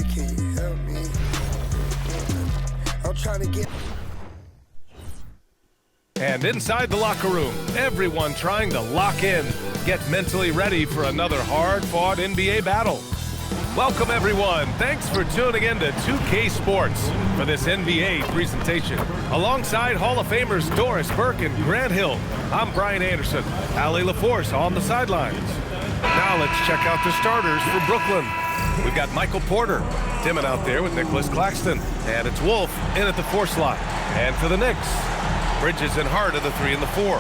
baby, can you help me? I'm trying to get... And inside the locker room, everyone trying to lock in, get mentally ready for another hard-fought NBA battle. Welcome, everyone. Thanks for tuning in to 2K Sports for this NBA presentation. Alongside Hall of Famers Doris Burke and Grant Hill, I'm Brian Anderson. Allie LaForce on the sidelines. Now let's check out the starters for Brooklyn. We've got Michael Porter dimming out there with Nicholas Claxton. And it's Wolf in at the 4 slot. And for the Knicks, Bridges and Hart are the 3 and the 4.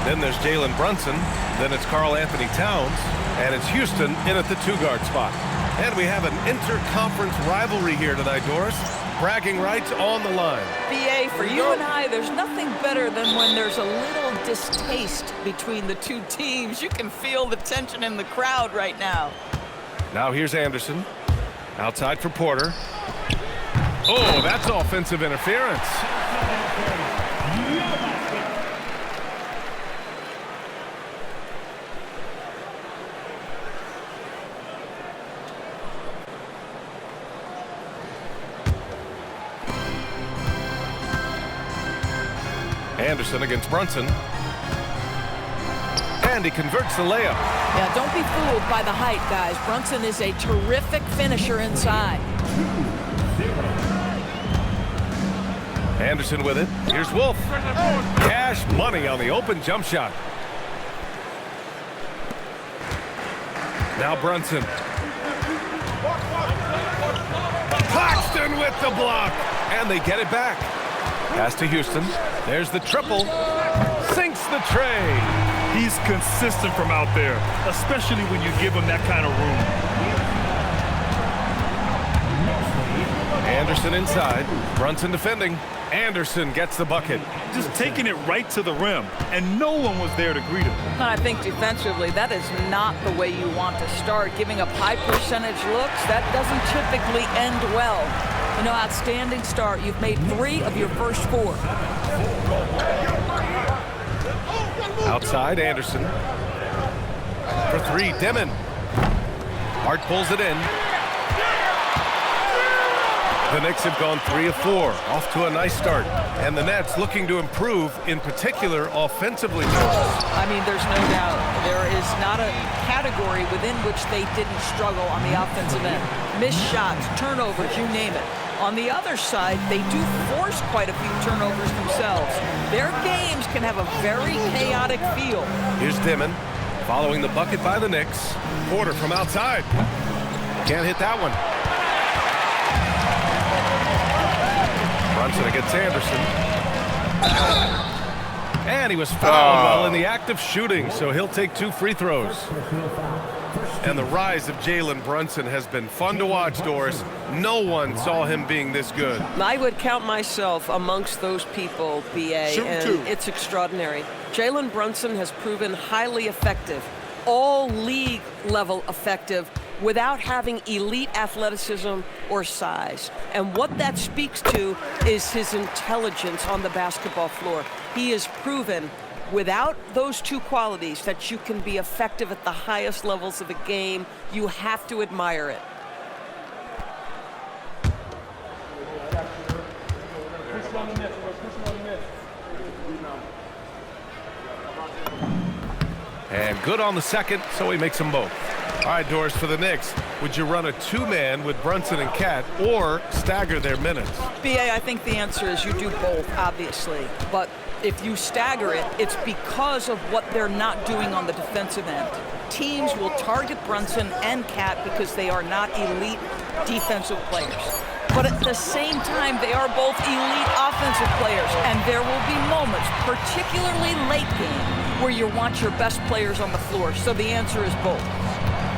Then there's Jalen Brunson. Then it's Karl Anthony Towns. And it's Houston in at the 2-guard spot. And we have an inter-conference rivalry here tonight, Doris. Bragging rights on the line. BA, for you and I, there's nothing better than when there's a little distaste between the two teams. You can feel the tension in the crowd right now. Now here's Anderson. Outside for Porter. Oh, that's offensive interference. Anderson against Brunson. And he converts the layup. Yeah, don't be fooled by the height, guys. Brunson is a terrific finisher inside. Anderson with it. Here's Wolf. Cash money on the open jump shot. Now Brunson. Claxton with the block. And they get it back. Pass to Houston. There's the triple. Sinks the tray. He's consistent from out there, especially when you give him that kind of room. Anderson inside. Brunson defending. Anderson gets the bucket. Just taking it right to the rim, and no one was there to greet him. I think defensively, that is not the way you want to start. Giving up high percentage looks, that doesn't typically end well. You know, outstanding start. You've made 3 of your first 4. Outside, Anderson. For 3, Demon. Hart pulls it in. The Knicks have gone 3 of 4, off to a nice start. And the Nets looking to improve, in particular, offensively. I mean, there's no doubt. There is not a category within which they didn't struggle on the offensive end. Missed shots, turnovers, you name it. On the other side, they do force quite a few turnovers themselves. Their games can have a very chaotic feel. Here's Dimon, following the bucket by the Knicks. Porter from outside. Can't hit that one. Brunson against Anderson. And he was fouled while in the act of shooting, so he'll take 2 free throws. And the rise of Jalen Brunson has been fun to watch, Doris. No one saw him being this good. I would count myself amongst those people, BA, and it's extraordinary. Jalen Brunson has proven highly effective, all league level effective, without having elite athleticism or size. And what that speaks to is his intelligence on the basketball floor. He has proven without those 2 qualities that you can be effective at the highest levels of a game. You have to admire it. And good on the second, so he makes them both. All right, Doris, for the Knicks, would you run a 2-man with Brunson and Cat or stagger their minutes? BA, I think the answer is you do both, obviously. But if you stagger it, it's because of what they're not doing on the defensive end. Teams will target Brunson and Cat because they are not elite defensive players. But at the same time, they are both elite offensive players. And there will be moments, particularly late game, where you want your best players on the floor. So the answer is both.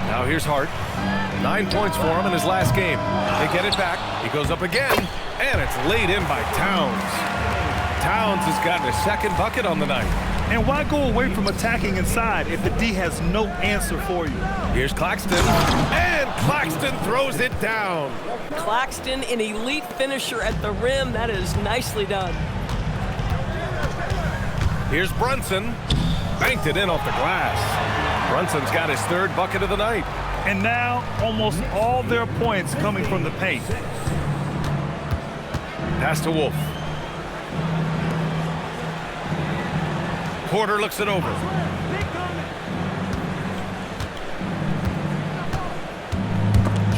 Now here's Hart. 9 points for him in his last game. They get it back. He goes up again, and it's laid in by Towns. Towns has gotten his 2nd bucket on the night. And why go away from attacking inside if the D has no answer for you? Here's Claxton, and Claxton throws it down. Claxton, an elite finisher at the rim. That is nicely done. Here's Brunson. Banked it in off the glass. Brunson's got his 3rd bucket of the night. And now, almost all their points coming from the paint. Pass to Wolf. Porter looks it over.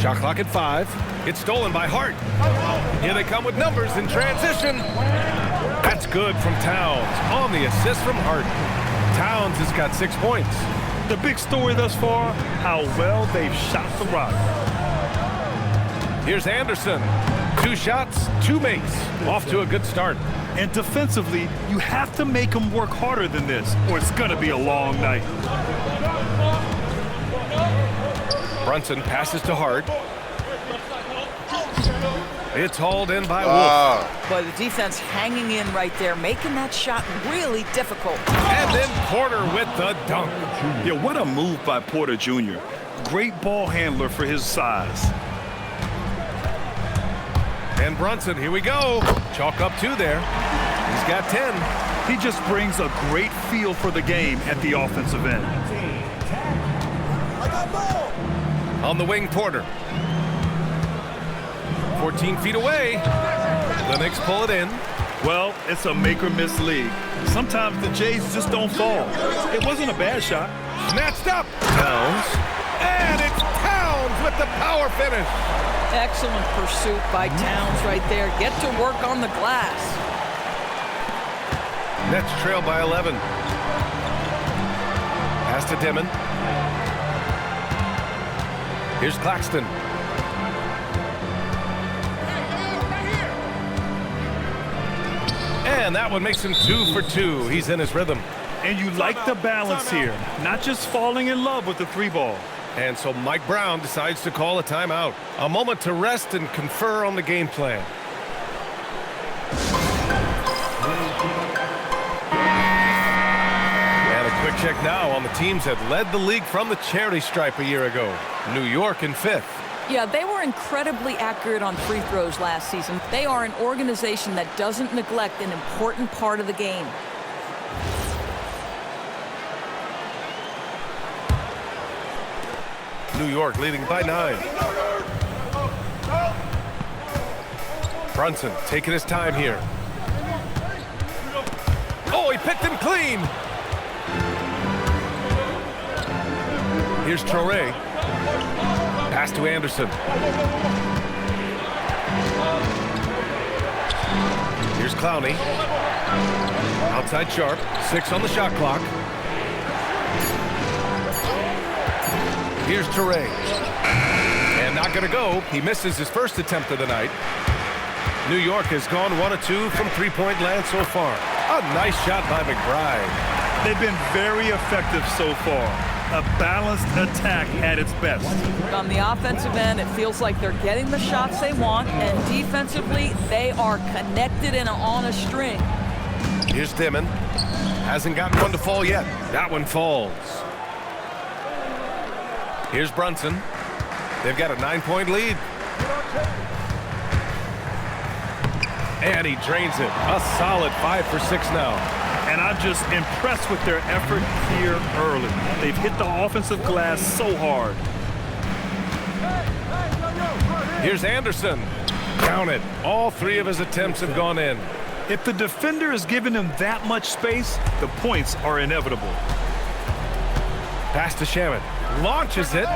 Shot clock at 5. It's stolen by Hart. Here they come with numbers in transition. That's good from Towns on the assist from Hart. Towns has got 6 points. The big story thus far, how well they've shot the rock. Here's Anderson. 2 shots, 2 makes. Off to a good start. And defensively, you have to make them work harder than this, or it's going to be a long night. Brunson passes to Hart. It's hauled in by Wolf. But the defense hanging in right there, making that shot really difficult. And then Porter with the dunk. Yeah, what a move by Porter Jr. Great ball handler for his size. And Brunson, here we go. Chalk up 2 there. He's got 10. He just brings a great feel for the game at the offensive end. On the wing, Porter. 14 feet away. The Knicks pull it in. Well, it's a make-or-miss league. Sometimes the Jays just don't fall. It wasn't a bad shot. Snatched up. Towns. And it's Towns with the power finish. Excellent pursuit by Towns right there. Get to work on the glass. Nets trail by 11. Pass to Dimon. Here's Claxton. And that one makes him 2 for 2. He's in his rhythm. And you like the balance here, not just falling in love with the 3-ball. And so Mike Brown decides to call a timeout. A moment to rest and confer on the game plan. And a quick check now on the teams that led the league from the charity stripe a year ago. New York in 5th. Yeah, they were incredibly accurate on free throws last season. They are an organization that doesn't neglect an important part of the game. New York leading by 9. Brunson taking his time here. Oh, he picked him clean. Here's Traore. Pass to Anderson. Here's Clowney. Outside Sharp. 6 on the shot clock. Here's Traore. And not going to go. He misses his first attempt of the night. New York has gone 1 of 2 from 3-point land so far. A nice shot by McBride. They've been very effective so far. A balanced attack at its best. On the offensive end, it feels like they're getting the shots they want, and defensively, they are connected and on a string. Here's Dimon. Hasn't gotten one to fall yet. That one falls. Here's Brunson. They've got a 9-point lead. And he drains it. A solid 5 for 6 now. And I'm just impressed with their effort here early. They've hit the offensive glass so hard. Here's Anderson. Count it. All 3 of his attempts have gone in. If the defender is giving him that much space, the points are inevitable. Pass to Shaman. Launches it.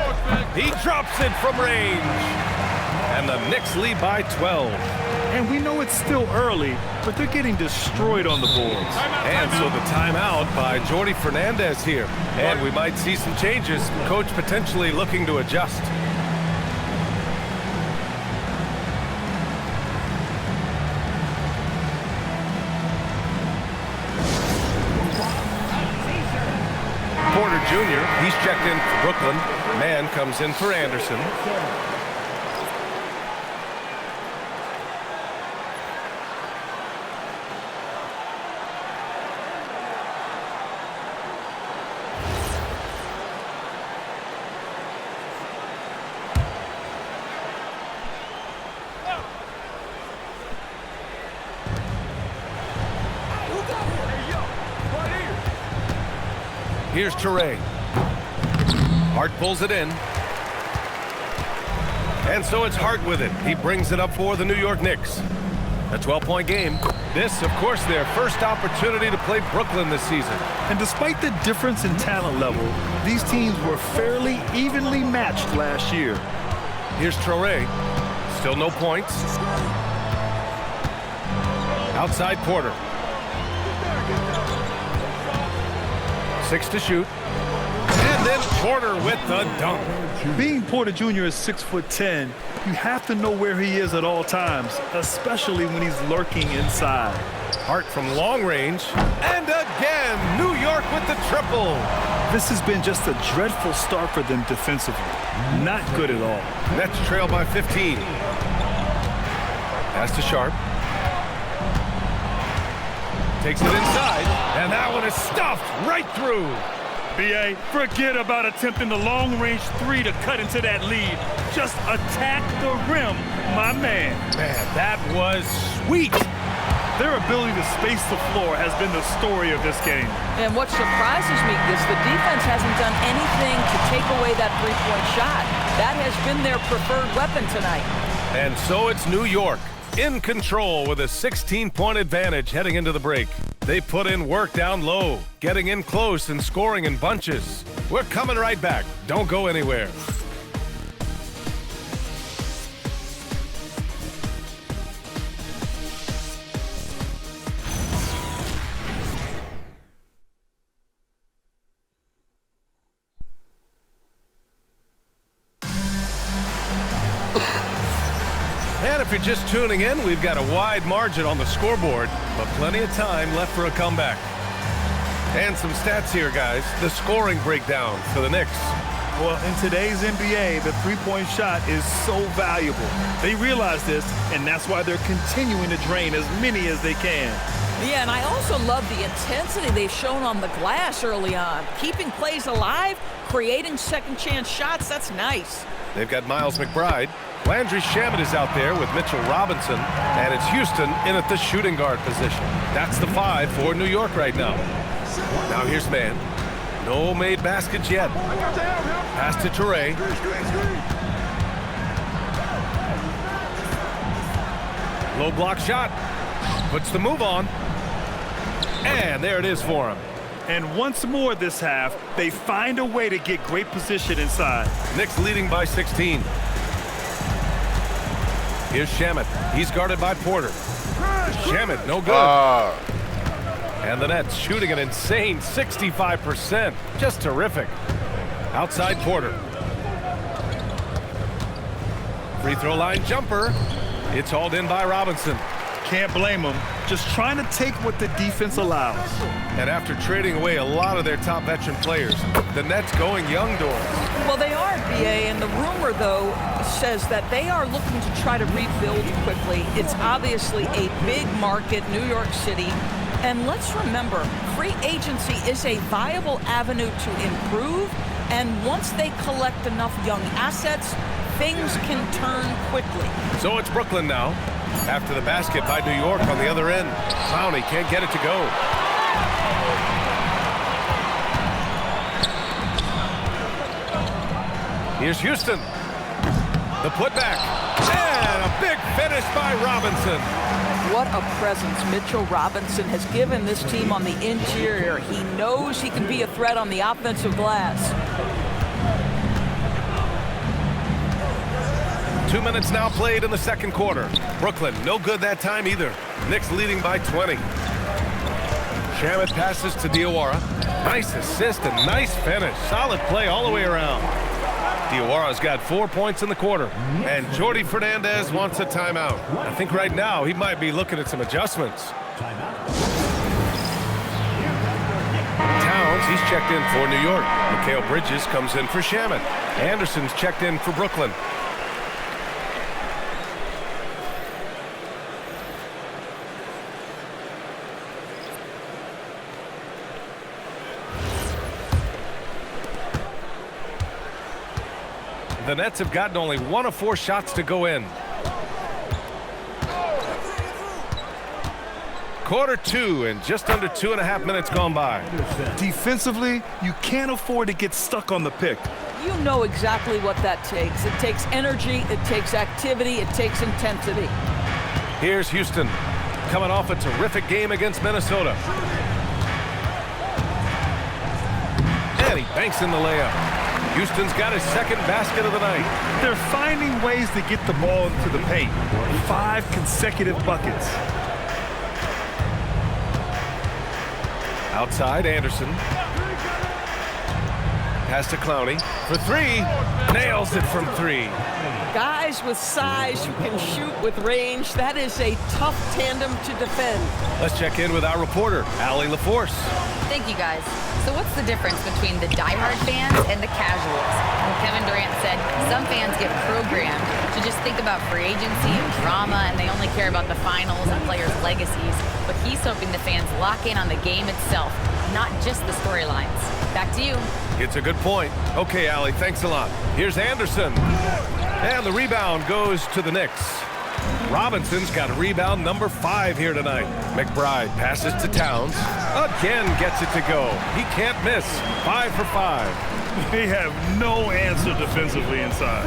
He drops it from range. And the Knicks lead by 12. And we know it's still early, but they're getting destroyed on the boards. And so the timeout by Jordi Fernandez here. And we might see some changes. Coach potentially looking to adjust. Porter Jr., he's checked in for Brooklyn. Mann comes in for Anderson. Here's Traore. Hart pulls it in. And so it's Hart with it. He brings it up for the New York Knicks. A 12-point game. This, of course, their first opportunity to play Brooklyn this season. And despite the difference in talent level, these teams were fairly evenly matched last year. Here's Traore. Still no points. Outside Porter. 6 to shoot. And then Porter with the dunk. Being Porter Jr. is 6'10", you have to know where he is at all times, especially when he's lurking inside. Hart from long range. And again, New York with the triple. This has been just a dreadful start for them defensively. Not good at all. Nets trail by 15. Pass to Sharp. Takes it inside, and that one is stuffed right through. B.A., forget about attempting the long-range three to cut into that lead. Just attack the rim, my man. Man, that was sweet. Their ability to space the floor has been the story of this game. And what surprises me is the defense hasn't done anything to take away that three-point shot. That has been their preferred weapon tonight. And so it's New York in control with a 16-point advantage heading into the break. They put in work down low, getting in close and scoring in bunches. We're coming right back. Don't go anywhere. And if you're just tuning in, we've got a wide margin on the scoreboard, but plenty of time left for a comeback. And some stats here, guys. The scoring breakdown for the Knicks. Well, in today's NBA, the three-point shot is so valuable. They realize this, and that's why they're continuing to drain as many as they can. Yeah, and I also love the intensity they've shown on the glass early on. Keeping plays alive, creating second-chance shots, that's nice. They've got Miles McBride. Landry Shamet is out there with Mitchell Robinson, and it's Houston in at the shooting guard position. That's the 5 for New York right now. Now here's man. No made baskets yet. Pass to Traore. Low block shot. Puts the move on. And there it is for him. And once more this half, they find a way to get great position inside. Knicks leading by 16. Here's Shamet. He's guarded by Porter. Shamet, no good. And the Nets shooting an insane 65%. Just terrific. Outside Porter. Free throw line jumper. It's hauled in by Robinson. Can't blame them. Just trying to take what the defense allows. And after trading away a lot of their top veteran players, the Nets going young doors. Well, they are, B.A., and the rumor, though, says that they are looking to try to rebuild quickly. It's obviously a big market, New York City. And let's remember, free agency is a viable avenue to improve. And once they collect enough young assets, things can turn quickly. So it's Brooklyn now. After the basket by New York on the other end. Clowney can't get it to go. Here's Houston. The putback. And a big finish by Robinson. What a presence Mitchell Robinson has given this team on the interior. He knows he can be a threat on the offensive glass. 2 minutes now played in the second quarter. Brooklyn, no good that time either. Knicks leading by 20. Shamet passes to Diawara. Nice assist and nice finish. Solid play all the way around. Diawara's got 4 points in the quarter. And Jordi Fernandez wants a timeout. I think right now he might be looking at some adjustments. Towns, he's checked in for New York. Mikal Bridges comes in for Shamet. Anderson's checked in for Brooklyn. The Nets have gotten only 1 of 4 shots to go in. Quarter 2 and just under 2.5 minutes gone by. Defensively, you can't afford to get stuck on the pick. you know exactly what that takes. It takes energy, it takes activity, it takes intensity. Here's Houston, coming off a terrific game against Minnesota. And he banks in the layup. Houston's got his second basket of the night. They're finding ways to get the ball into the paint. 5 consecutive buckets. Outside, Anderson. Pass to Clowney for 3. Nails it from 3. Guys with size who can shoot with range, that is a tough tandem to defend. Let's check in with our reporter, Allie LaForce. Thank you, guys. So what's the difference between the diehard fans and the casuals? Well, Kevin Durant said some fans get programmed to just think about free agency and drama, and they only care about the finals and players' legacies. But he's hoping the fans lock in on the game itself, not just the storylines. Back to you. It's a good point. Okay, Allie, thanks a lot. Here's Anderson. And the rebound goes to the Knicks. Robinson's got rebound number 5 here tonight. McBride passes to Towns. Again gets it to go. He can't miss. 5 for 5. They have no answer defensively inside.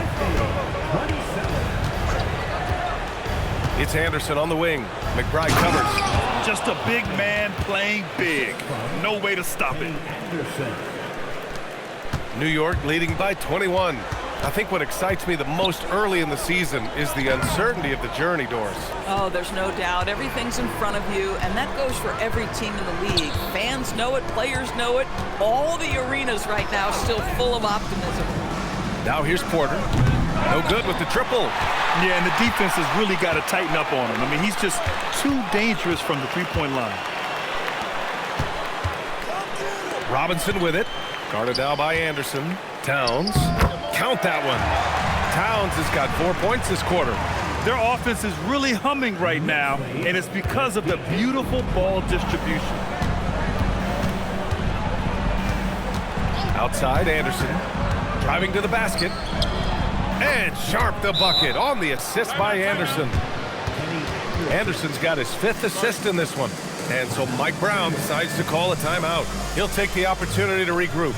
It's Anderson on the wing. McBride covers. Just a big man playing big. No way to stop it. New York leading by 21. I think what excites me the most early in the season is the uncertainty of the journey, Doris. Oh, there's no doubt. Everything's in front of you, and that goes for every team in the league. Fans know it, players know it. All the arenas right now still full of optimism. Now here's Porter. No good with the triple. Yeah, and the defense has really got to tighten up on him. I mean, he's just too dangerous from the three-point line. Robinson with it. Guarded now by Anderson. Towns. Count that one. Towns has got 4 points this quarter. Their offense is really humming right now, and it's because of the beautiful ball distribution. Outside, Anderson. Driving to the basket. And Sharp the bucket on the assist by Anderson. Anderson's got his 5th assist in this one. And so Mike Brown decides to call a timeout. He'll take the opportunity to regroup.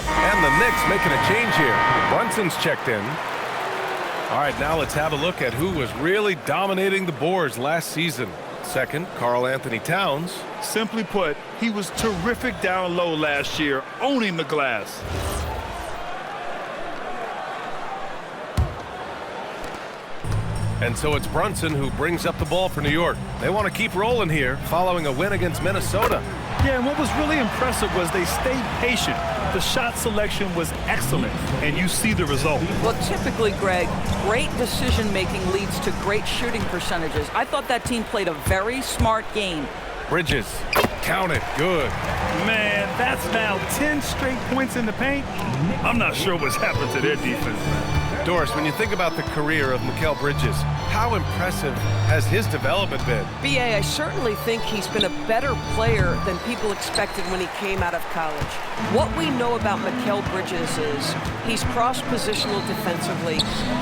And the Knicks making a change here. Brunson's checked in. All right, now let's have a look at who was really dominating the boards last season. Second, Karl Anthony Towns. Simply put, he was terrific down low last year, owning the glass. And so it's Brunson who brings up the ball for New York. They want to keep rolling here following a win against Minnesota. Yeah, and what was really impressive was they stayed patient. The shot selection was excellent, and you see the result. Well, typically, Greg, great decision-making leads to great shooting percentages. I thought that team played a very smart game. Bridges, count it, good. Man, that's now 10 straight points in the paint. I'm not sure what's happened to their defense. Doris, when you think about the career of Mikal Bridges, how impressive has his development been? B.A., I certainly think he's been a better player than people expected when he came out of college. What we know about Mikal Bridges is he's cross-positional defensively.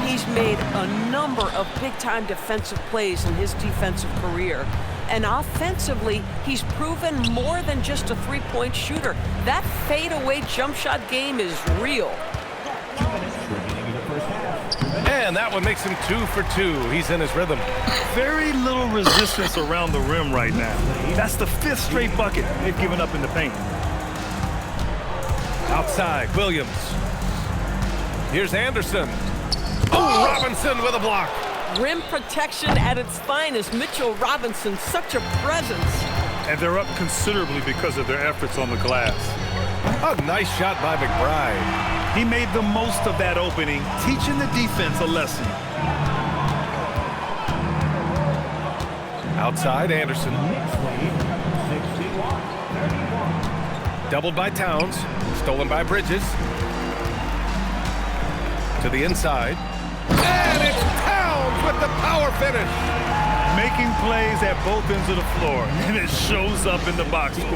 He's made a number of big-time defensive plays in his defensive career. And offensively, he's proven more than just a three-point shooter. That fadeaway jump shot game is real. And that one makes him 2 for 2. He's in his rhythm. Very little resistance around the rim right now. That's the 5th straight bucket they've given up in the paint. Outside, Williams. Here's Anderson. Oh, Robinson with a block. Rim protection at its finest. Mitchell Robinson, such a presence. And they're up considerably because of their efforts on the glass. A nice shot by McBride. He made the most of that opening, teaching the defense a lesson. Outside, Anderson. Doubled by Towns. Stolen by Bridges. To the inside. And it's Towns with the power finish. Making plays at both ends of the floor, and it shows up in the box score.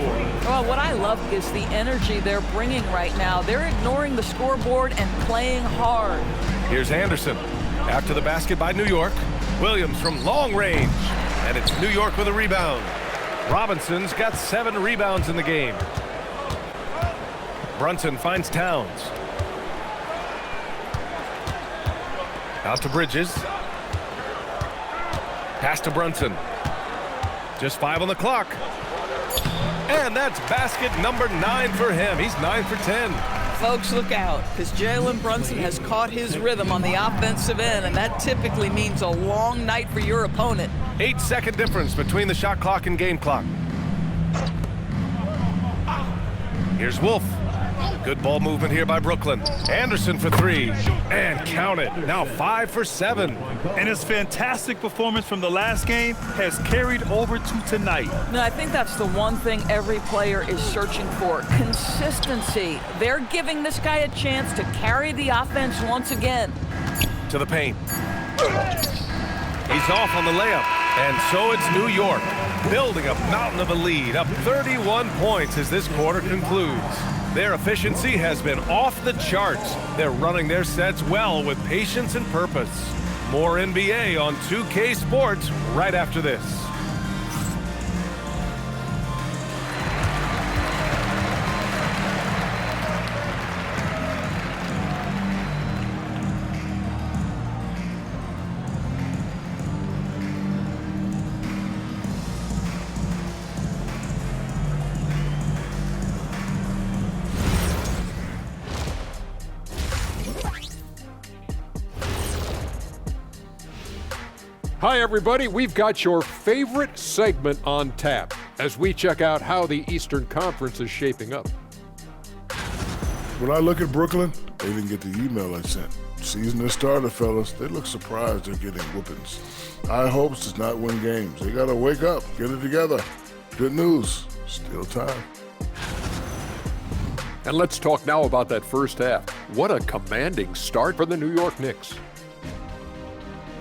Well, what I love is the energy they're bringing right now. They're ignoring the scoreboard and playing hard. Here's Anderson. After the basket by New York. Williams from long range. And it's New York with a rebound. Robinson's got 7 rebounds in the game. Brunson finds Towns. Out to Bridges. Pass to Brunson. Just 5 on the clock. And that's basket number 9 for him. He's 9 for 10. Folks, look out, because Jalen Brunson has caught his rhythm on the offensive end, and that typically means a long night for your opponent. 8-second difference between the shot clock and game clock. Here's Wolf. Good ball movement here by Brooklyn. Anderson for 3. And count it. Now 5 for 7. And his fantastic performance from the last game has carried over to tonight. No, I think that's the one thing every player is searching for. Consistency. They're giving this guy a chance to carry the offense once again. To the paint. He's off on the layup. And so it's New York, building a mountain of a lead, up 31 points as this quarter concludes. Their efficiency has been off the charts. They're running their sets well with patience and purpose. More NBA on 2K Sports right after this. Hi, everybody. We've got your favorite segment on tap as we check out how the Eastern Conference is shaping up. When I look at Brooklyn, they didn't get the email I sent. Season has started, fellas. They look surprised they're getting whoopings. High hopes does not win games. They got to wake up, get it together. Good news, still time. And let's talk now about that first half. What a commanding start for the New York Knicks.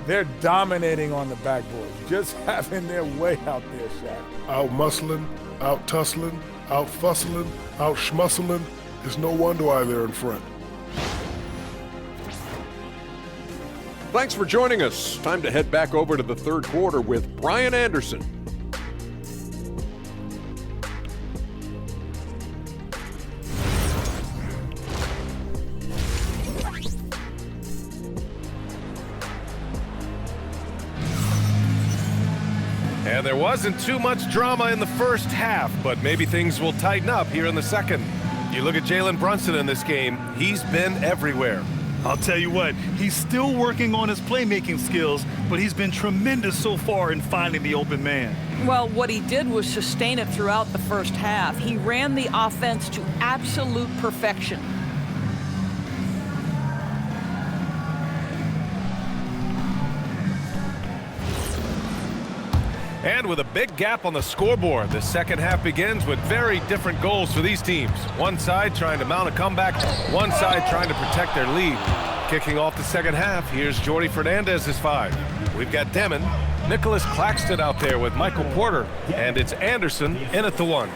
They're dominating on the backboard, just having their way out there, Shaq. Out muscling, out tussling, out fussling, out schmussling. It's no wonder why they're in front. Thanks for joining us. Time to head back over to the third quarter with Brian Anderson. And there wasn't too much drama in the first half, but maybe things will tighten up here in the second. You look at Jalen Brunson in this game, he's been everywhere. I'll tell you what, he's still working on his playmaking skills, but he's been tremendous so far in finding the open man. Well, what he did was sustain it throughout the first half. He ran the offense to absolute perfection. And with a big gap on the scoreboard, the second half begins with very different goals for these teams. One side trying to mount a comeback, one side trying to protect their lead. Kicking off the second half, here's Jordy Fernandez's 5. We've got Demon, Nicholas Claxton out there with Michael Porter, and it's Anderson in at the 1.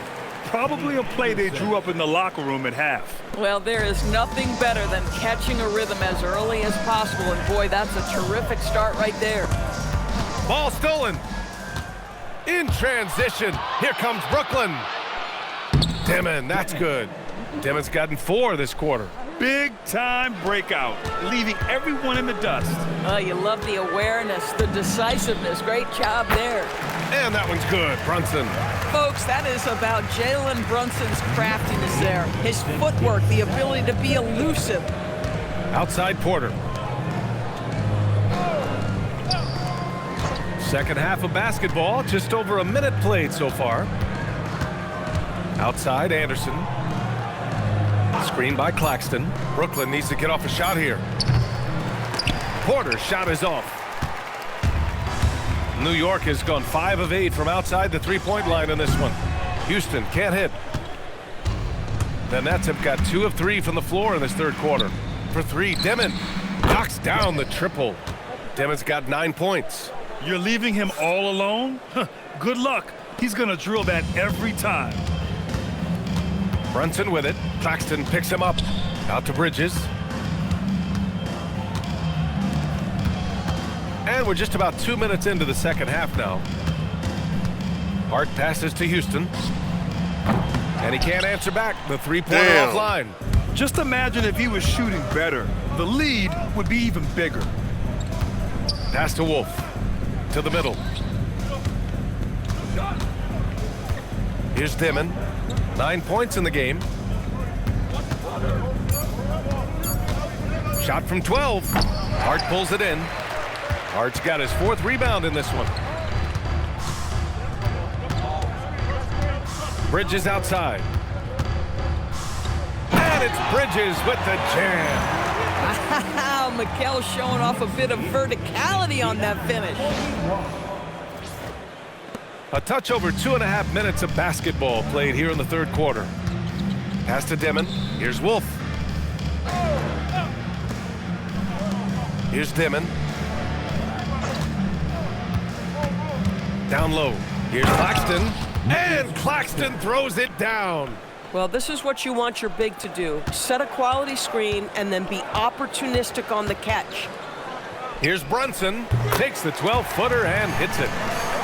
Probably a play they drew up in the locker room at half. Well, there is nothing better than catching a rhythm as early as possible, and boy, that's a terrific start right there. Ball stolen. In transition, here comes Brooklyn. Demon, that's good. Demon's gotten 4 this quarter. Big time breakout, leaving everyone in the dust. Oh, you love the awareness, the decisiveness. Great job there. And that one's good, Brunson. Folks, that is about Jalen Brunson's craftiness there. His footwork, the ability to be elusive. Outside Porter. Second half of basketball, just over a minute played so far. Outside Anderson. Screen by Claxton. Brooklyn needs to get off a shot here. Porter's shot is off. New York has gone 5 of 8 from outside the three-point line in this one. Houston can't hit. The Nets have got 2 of 3 from the floor in this third quarter. For 3, Demon knocks down the triple. Demon's got 9 points. You're leaving him all alone? Good luck. He's going to drill that every time. Brunson with it. Claxton picks him up. Out to Bridges. And we're just about 2 minutes into the second half now. Hart passes to Houston. And he can't answer back. The three-pointer offline. Just imagine if he was shooting better. The lead would be even bigger. Pass to Wolf. To the middle. Here's Dimon. 9 points in the game. Shot from 12. Hart pulls it in. Hart's got his 4th rebound in this one. Bridges outside. And it's Bridges with the jam. Wow, Mikal showing off a bit of verticality on that finish. A touch over 2.5 minutes of basketball played here in the 3rd quarter. Pass to Dimon. Here's Wolf. Here's Dimon. Down low. Here's Claxton. And Claxton throws it down. Well, this is what you want your big to do. Set a quality screen and then be opportunistic on the catch. Here's Brunson. Takes the 12-footer and hits it.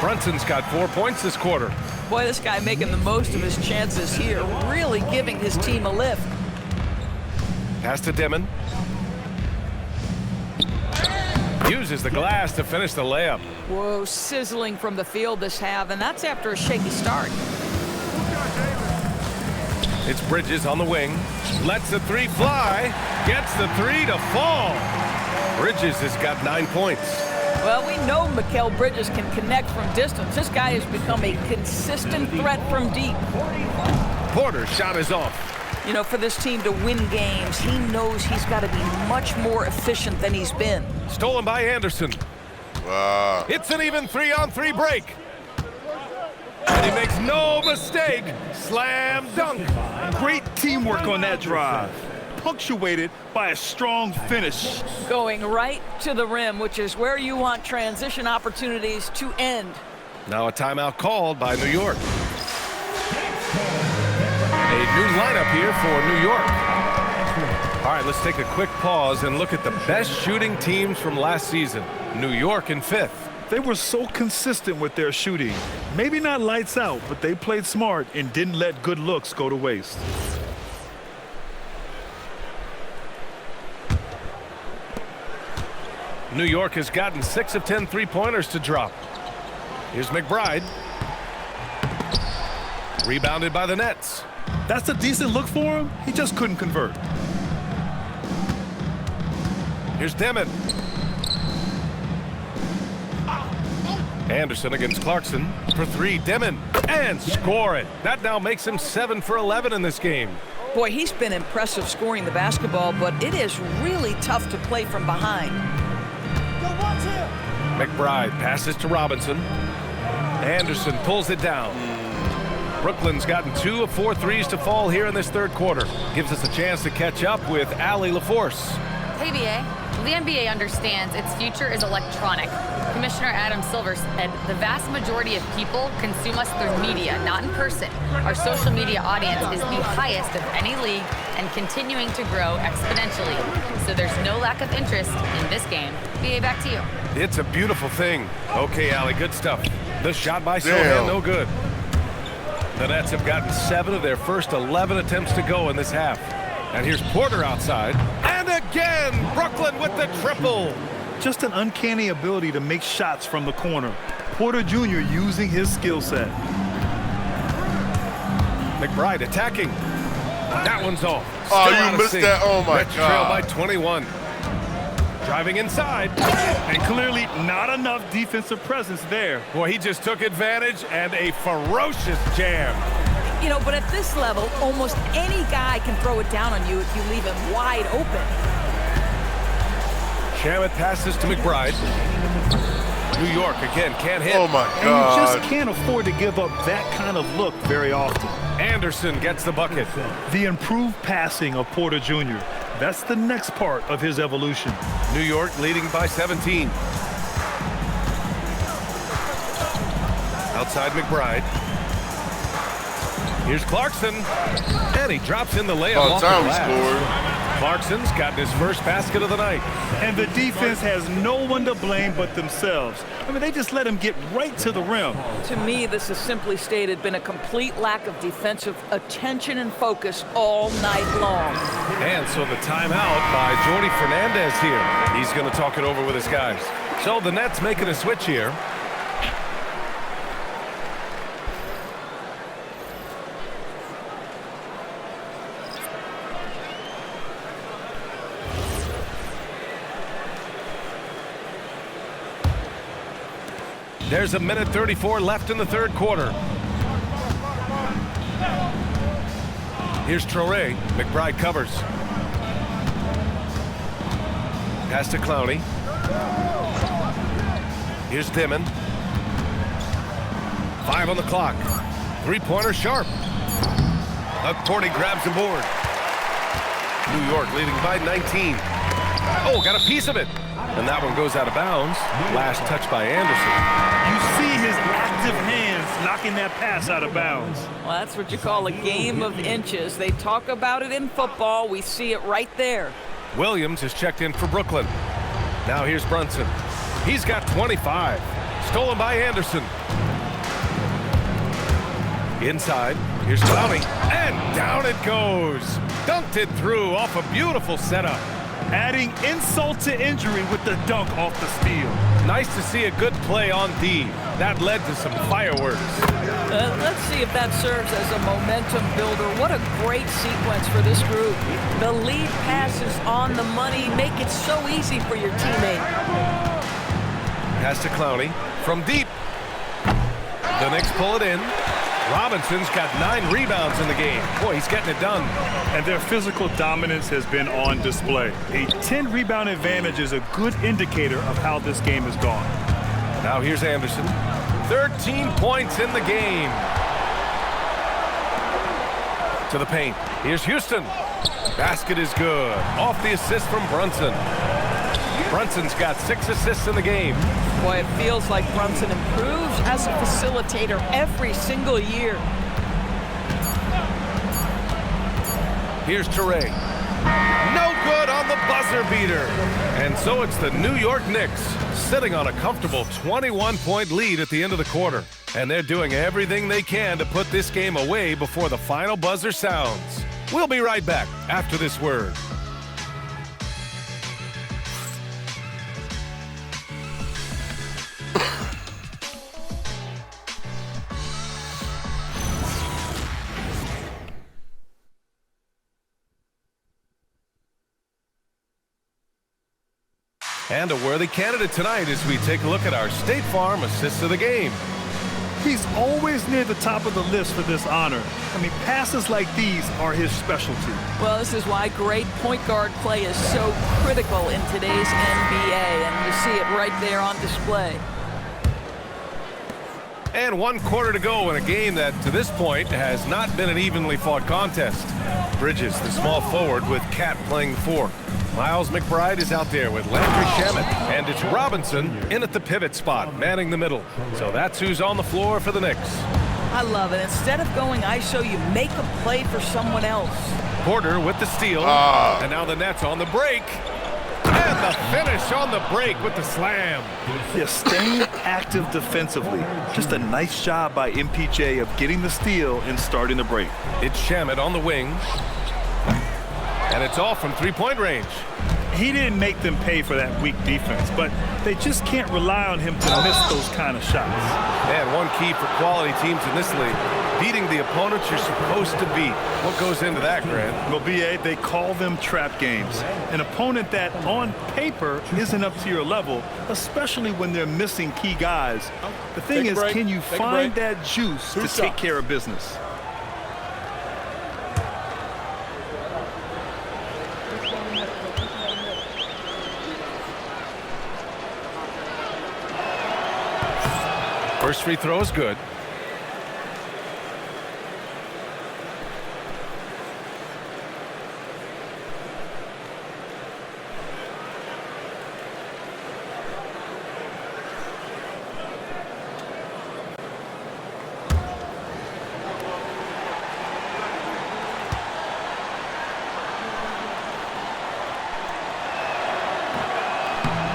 Brunson's got 4 points this quarter. Boy, this guy making the most of his chances here, really giving his team a lift. Pass to Dimon. Uses the glass to finish the layup. Whoa, sizzling from the field this half, and that's after a shaky start. It's Bridges on the wing. Lets the 3 fly. Gets the 3 to fall. Bridges has got 9 points. Well, we know Mikal Bridges can connect from distance. This guy has become a consistent threat from deep. Porter's shot is off. You know, for this team to win games, he knows he's got to be much more efficient than he's been. Stolen by Anderson. Wow. It's an even 3-on-3 break. And he makes no mistake. Slam dunk. Great teamwork on that drive, punctuated by a strong finish. Going right to the rim, which is where you want transition opportunities to end. Now a timeout called by New York. A new lineup here for New York. All right, let's take a quick pause and look at the best shooting teams from last season. New York in 5th. They were so consistent with their shooting. Maybe not lights out, but they played smart and didn't let good looks go to waste. New York has gotten 6 of 10 three-pointers to drop. Here's McBride. Rebounded by the Nets. That's a decent look for him. He just couldn't convert. Here's Dimon. Anderson against Clarkson for 3. Dimon. And score it. That now makes him 7 for 11 in this game. Boy, he's been impressive scoring the basketball, but it is really tough to play from behind. McBride passes to Robinson. Anderson pulls it down. Brooklyn's gotten 2 of 4 threes to fall here in this 3rd quarter. Gives us a chance to catch up with Allie LaForce. Hey, BA. The NBA understands its future is electronic. Commissioner Adam Silver said the vast majority of people consume us through media, not in person. Our social media audience is the highest of any league and continuing to grow exponentially. So there's no lack of interest in this game. BA, back to you. It's a beautiful thing. Okay, Allie, good stuff. The shot by Sohan, no good. The Nets have gotten 7 of their first 11 attempts to go in this half. And here's Porter outside. And again, Brooklyn with the triple. Just an uncanny ability to make shots from the corner. Porter Jr. using his skill set. McBride attacking. That one's off. Oh, Still you missed that. Oh, my Nets trail by God. 21. Driving inside. And clearly not enough defensive presence there. Boy, he just took advantage and a ferocious jam. You know, but at this level, almost any guy can throw it down on you if you leave him wide open. Shamet passes to McBride. New York again can't hit. Oh, my And God. you just can't afford to give up that kind of look very often. Anderson gets the bucket. The improved passing of Porter Jr. That's the next part of his evolution. New York leading by 17. Outside McBride. Here's Clarkson. And he drops in the layup About off the time we glass. scored. Clarkson's gotten his first basket of the night. And the defense has no one to blame but themselves. I mean, they just let him get right to the rim. To me, this has simply stated been a complete lack of defensive attention and focus all night long. And so the timeout by Jordi Fernandez here. He's going to talk it over with his guys. So the Nets making a switch here. There's a minute 34 left in the third quarter. Here's Traore. McBride covers. Pass to Clowney. Here's Dimon. 5 on the clock. Three-pointer sharp. Porty grabs the board. New York leading by 19. Oh, got a piece of it. And that one goes out of bounds. Last touch by Anderson. You see his active hands knocking that pass out of bounds. Well, that's what you call a game of inches. They talk about it in football. We see it right there. Williams is checked in for Brooklyn. Now here's Brunson. He's got 25. Stolen by Anderson. Inside. Here's Clowney. And down it goes. Dunked it through off a beautiful setup. Adding insult to injury with the dunk off the steal. Nice to see a good play on D. That led to some fireworks. Let's see if that serves as a momentum builder. What a great sequence for this group. The lead passes on the money. Make it so easy for your teammate. Pass to Clowney from deep. The Knicks pull it in. Robinson's got 9 rebounds in the game. Boy, he's getting it done. And their physical dominance has been on display. A 10-rebound advantage is a good indicator of how this game has gone. Now here's Anderson. 13 points in the game. To the paint. Here's Houston. Basket is good. Off the assist from Brunson. Brunson's got 6 assists in the game. Boy, it feels like Brunson improves as a facilitator every single year. Here's Traore. No good on the buzzer beater. And so it's the New York Knicks sitting on a comfortable 21-point lead at the end of the quarter. And they're doing everything they can to put this game away before the final buzzer sounds. We'll be right back after this word. And a worthy candidate tonight as we take a look at our State Farm Assists of the Game. He's always near the top of the list for this honor. I mean, passes like these are his specialty. Well, this is why great point guard play is so critical in today's NBA, and you see it right there on display. And 1 quarter to go in a game that, to this point, has not been an evenly fought contest. Bridges, the small forward, with Cat playing the 4. Miles McBride is out there with Landry Shamet. And it's Robinson in at the pivot spot, manning the middle. So that's who's on the floor for the Knicks. I love it. Instead of going ISO, you make a play for someone else. Porter with the steal. And now the Nets on the break. And the finish on the break with the slam. Yeah, staying active defensively. Just a nice job by MPJ of getting the steal and starting the break. It's Shamet on the wing. And it's off from three-point range. He didn't make them pay for that weak defense, but they just can't rely on him to miss those kind of shots. And one key for quality teams in this league, beating the opponents you're supposed to beat. What goes into that, Grant? Well, B.A., they call them trap games. An opponent that, on paper, isn't up to your level, especially when they're missing key guys. The thing is, can you find that juice to take care of business? First free throw is good.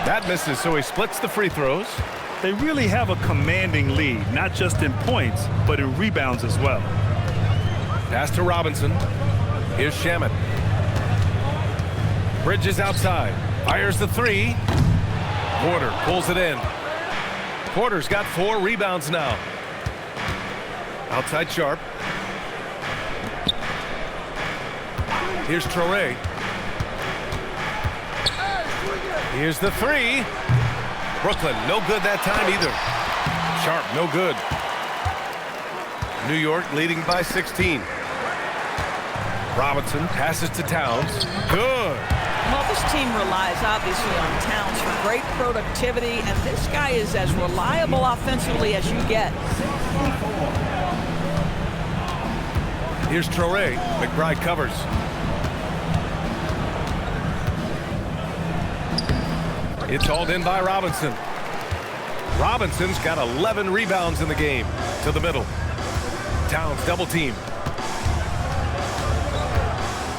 That misses, so he splits the free throws. They really have a commanding lead, not just in points, but in rebounds as well. Pass to Robinson. Here's Shamet. Bridges outside. Fires the three. Porter pulls it in. Porter's got 4 rebounds now. Outside Sharp. Here's Traore. Here's the three. Brooklyn, no good that time either. Sharp, no good. New York leading by 16. Robinson passes to Towns. Good. Well, this team relies obviously on Towns for great productivity, and this guy is as reliable offensively as you get. Here's Traore. McBride covers. It's hauled in by Robinson. Robinson's got 11 rebounds in the game. To the middle. Towns double team.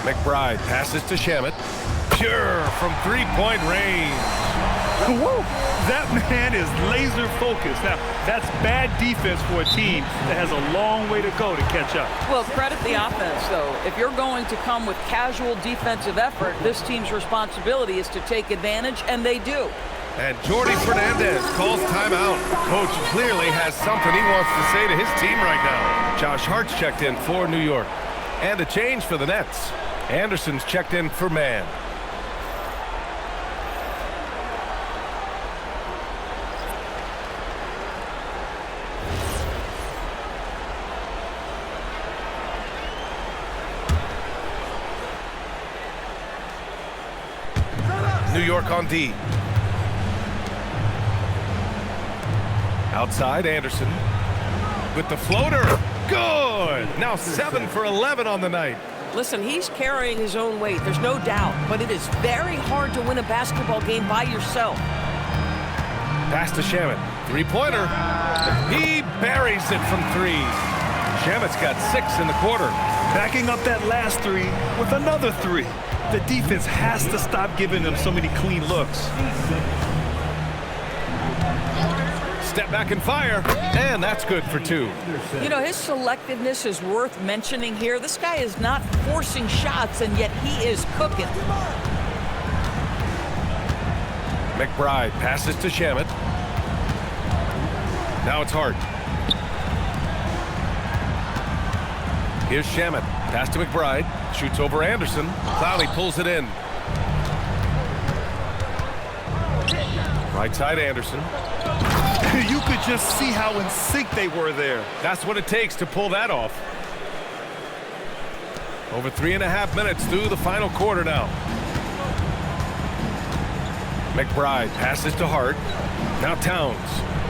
McBride passes to Shamet. Pure from three-point range. Whoa, that man is laser focused. Now, that's bad defense for a team that has a long way to go to catch up. Well, credit the offense, though. If you're going to come with casual defensive effort, this team's responsibility is to take advantage, and they do. And Jordi Fernandez calls timeout. Coach clearly has something he wants to say to his team right now. Josh Hart's checked in for New York. And a change for the Nets. Anderson's checked in for Man. New York on D. Outside, Anderson. With the floater. Good! Now 7 for 11 on the night. Listen, he's carrying his own weight, there's no doubt, but it is very hard to win a basketball game by yourself. Pass to Shamet. Three-pointer. He buries it from 3. Shamet's got 6 in the quarter. Backing up that last 3 with another 3. The defense has to stop giving them so many clean looks. Step back and fire, and that's good for 2. You know, his selectiveness is worth mentioning here. This guy is not forcing shots, and yet he is cooking. McBride passes to Shamet. Now it's Hart. Here's Shamet. Pass to McBride. Shoots over Anderson. Clowney pulls it in. Right side Anderson. You could just see how in sync they were there. That's what it takes to pull that off. Over 3.5 minutes through the final quarter now. McBride passes to Hart. Now Towns.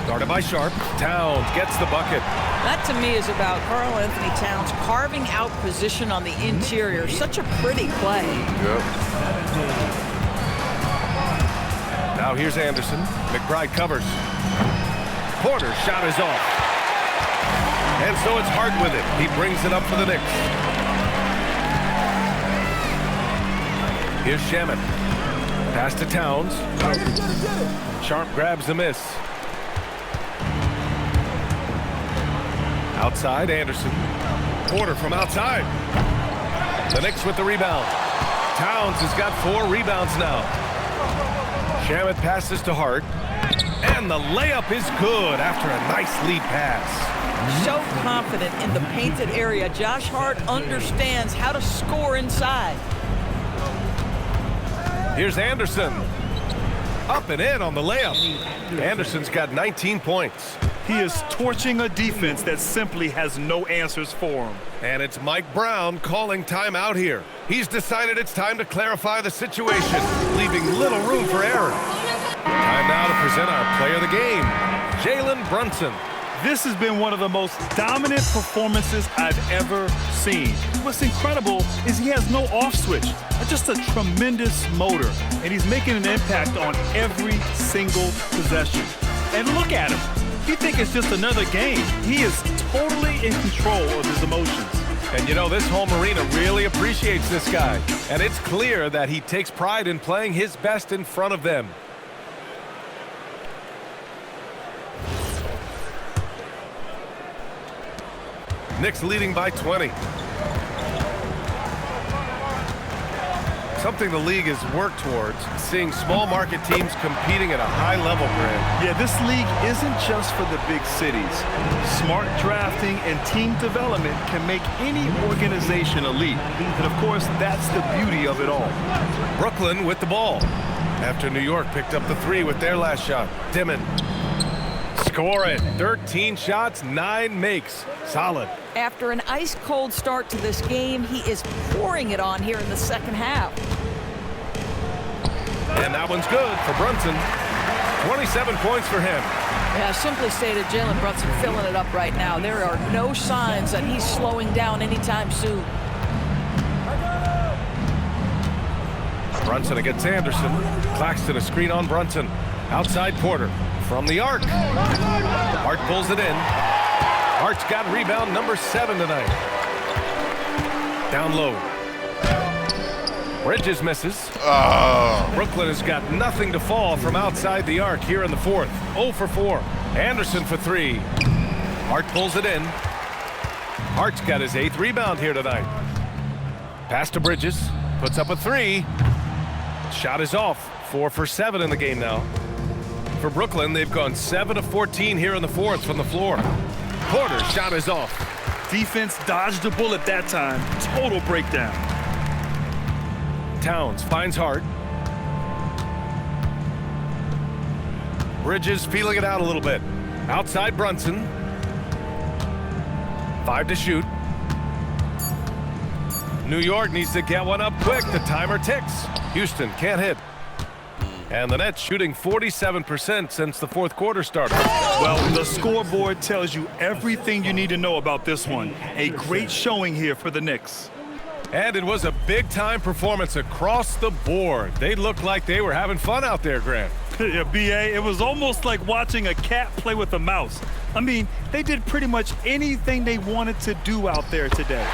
Guarded by Sharp. Towns gets the bucket. That to me is about Karl Anthony Towns carving out position on the interior. Such a pretty play. Yep. Now here's Anderson. McBride covers. Porter's shot is off. And so it's Hart with it. He brings it up for the Knicks. Here's Shamet. Pass to Towns. Sharp grabs the miss. Outside, Anderson. Porter from outside. The Knicks with the rebound. Towns has got 4 rebounds now. Shamet passes to Hart. And the layup is good after a nice lead pass. So confident in the painted area. Josh Hart understands how to score inside. Here's Anderson. Up and in on the layup. Anderson's got 19 points. He is torching a defense that simply has no answers for him. And it's Mike Brown calling timeout here. He's decided it's time to clarify the situation, leaving little room for error. Time now to present our player of the game, Jalen Brunson. This has been one of the most dominant performances I've ever seen. What's incredible is he has no off switch, just a tremendous motor, and he's making an impact on every single possession. And look at him. You think it's just another game. He is totally in control of his emotions. And you know, this home arena really appreciates this guy. And it's clear that he takes pride in playing his best in front of them. Knicks leading by 20. Something the league has worked towards, seeing small market teams competing at a high level, Grant. Yeah, this league isn't just for the big cities. Smart drafting and team development can make any organization elite. And of course, that's the beauty of it all. Brooklyn with the ball. After New York picked up the 3 with their last shot. Dimon. Score it. 13 shots, 9 makes. Solid. After an ice-cold start to this game, he is pouring it on here in the second half. And that one's good for Brunson. 27 points for him. Yeah, simply stated, Jalen Brunson filling it up right now. There are no signs that he's slowing down anytime soon. Brunson against Anderson. Claxton a screen on Brunson. Outside Porter from the arc. Hart pulls it in. Hart's got rebound number 7 tonight. Down low. Bridges misses. Brooklyn has got nothing to fall from outside the arc here in the 4th. 0 for 4. Anderson for 3. Hart pulls it in. Hart's got his 8th rebound here tonight. Pass to Bridges. Puts up a 3. Shot is off. 4 for 7 in the game now. For Brooklyn, they've gone 7 of 14 here in the 4th from the floor. Porter's shot is off. Defense dodged the bullet that time. Total breakdown. Towns finds Hart. Bridges feeling it out a little bit. Outside Brunson. 5 to shoot. New York needs to get one up quick. The timer ticks. Houston can't hit. And the Nets shooting 47% since the 4th quarter started. Well, the scoreboard tells you everything you need to know about this one. A great showing here for the Knicks. And it was a big-time performance across the board. They looked like they were having fun out there, Grant. Yeah, B.A., it was almost like watching a cat play with a mouse. I mean, they did pretty much anything they wanted to do out there today.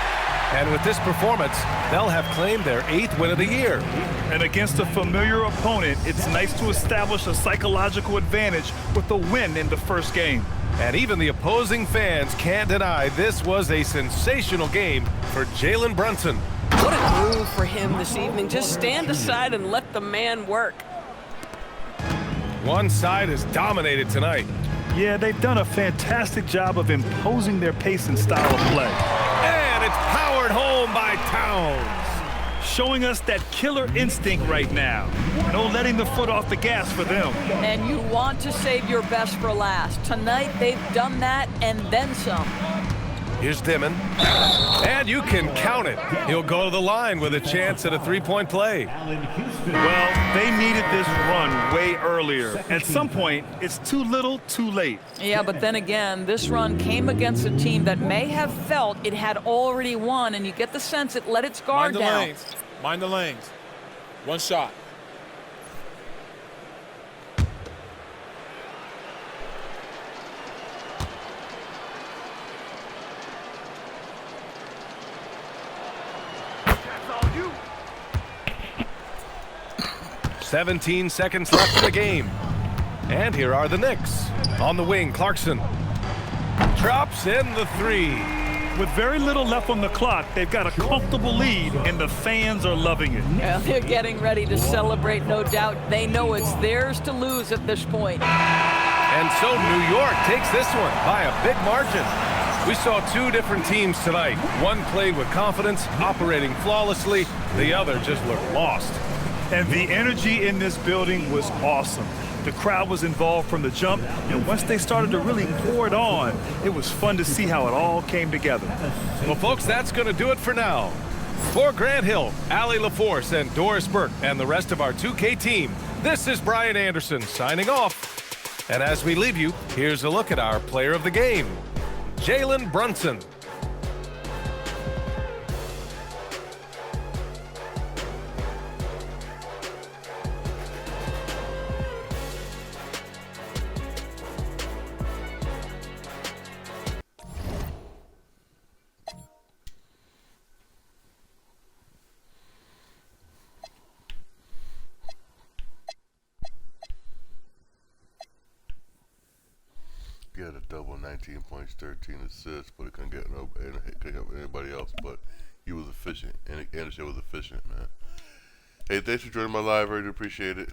And with this performance, they'll have claimed their 8th win of the year. And against a familiar opponent, it's nice to establish a psychological advantage with a win in the first game. And even the opposing fans can't deny this was a sensational game for Jalen Brunson. What a move for him this evening. Just stand aside and let the man work. One side has dominated tonight. Yeah, they've done a fantastic job of imposing their pace and style of play. And it's powered home by Towns. Showing us that killer instinct right now. No letting the foot off the gas for them. And you want to save your best for last. Tonight, they've done that and then some. Here's Dimon. And you can count it. He'll go to the line with a chance at a 3-point play. Well, they needed this run way earlier. At some point, it's too little, too late. Yeah, but then again, this run came against a team that may have felt it had already won, and you get the sense it let its guard down. Mind the lanes. Mind the lanes. One shot. You. 17 seconds left in the game. And here are the Knicks. On the wing, Clarkson drops in the 3. With very little left on the clock, they've got a comfortable lead, and the fans are loving it. Yeah, they're getting ready to celebrate, no doubt. They know it's theirs to lose at this point. And so New York takes this one by a big margin. We saw 2 different teams tonight. One played with confidence, operating flawlessly. The other just looked lost. And the energy in this building was awesome. The crowd was involved from the jump, and once they started to really pour it on, it was fun to see how it all came together. Well, folks, that's going to do it for now. For Grant Hill, Allie LaForce, and Doris Burke, and the rest of our 2K team, this is Brian Anderson signing off. And as we leave you, here's a look at our player of the game, Jalen Brunson. Get a double now. 19 points, 13 assists, but it couldn't get anybody else. But he was efficient, and Anderson was efficient, man. Hey, thanks for joining my live. I really appreciate it.